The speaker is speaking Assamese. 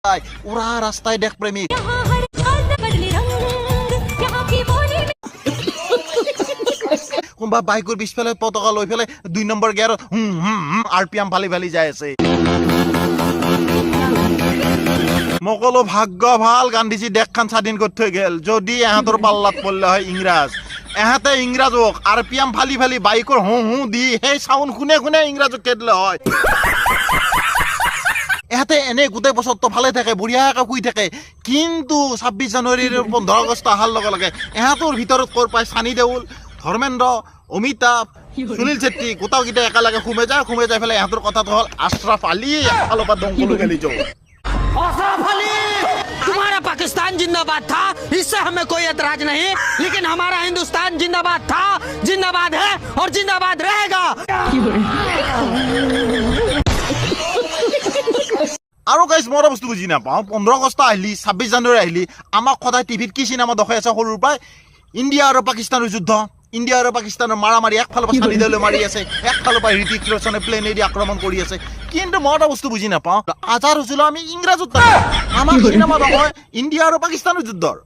উড়া ৰাস্তায় দেখ প্ৰেমিক কোনবা বাইকৰ পিছফালে পতাকা লৈ ফেলে 2 নম্বৰ গিয়াৰত আৰপিএম ফালি ফালি যাই আছে মকলো ভাগ্য ভাল গান্ধীজি দেশখান স্বাধীন কৰি থৈ গেল যদি এহাতৰ পাল্লাত পড়লে হয় ইংৰাজ এহাতে ইংৰাজক আৰপিএম ফালি ফালি বাইকৰ দি সেই সাউন্ড শুনে শুনে ইংৰাজক কেদলে হয় এহাতে এনে গোটেই বছৰটো ভালে থাকে বঢ়িয়াকৈ শুই থাকে কিন্তু 26 জানুৱাৰীৰ 15 আগষ্ট আহাৰ লগে লগে এহাতৰ ভিতৰত কৰ পায় সানি দেউল ধৰ্মেন্দ্ৰ অমিতাভ সুনীল ছেত্ৰী গোটাওকেইটা একেলগে ঘুমে যায় ফেলে এহাতৰ কথাটো হ'ল আশৰাফ আলী এফালৰ পৰা দংকলো গেলি যাও अशरफ अली तुम्हारा पाकिस्तान जिंदाबाद था इससे हमें कोई एतराज नहीं लेकिन हमारा हिंदुस्तान जिंदाबाद था जिंदाबाद है और जिंदाबाद रहेगा আৰু গাইজ মই বস্তু বুজি নাপাওঁ 15 আগষ্ট আহিলি 26 জানুৱাৰী আহিলি আমাক সদায় টিভিত কি চিনেমা দেখাই আছে সৰুৰ পৰাই ইণ্ডিয়া আৰু পাকিস্তানৰ যুদ্ধ ইণ্ডিয়া আৰু পাকিস্তানৰ মাৰামাৰি একফালৰ পৰা সানি দেউলে মাৰি আছে একফালৰ পৰা হৃতিক ৰোশনে প্লেনেদি আক্ৰমণ কৰি আছে কিন্তু মই এটা বস্তু বুজি নাপাওঁ আজাৰ হৈছিল আমি ইংৰাজত আমাক চিনেমা দেখায় ইণ্ডিয়া আৰু পাকিস্তানৰ যুদ্ধৰ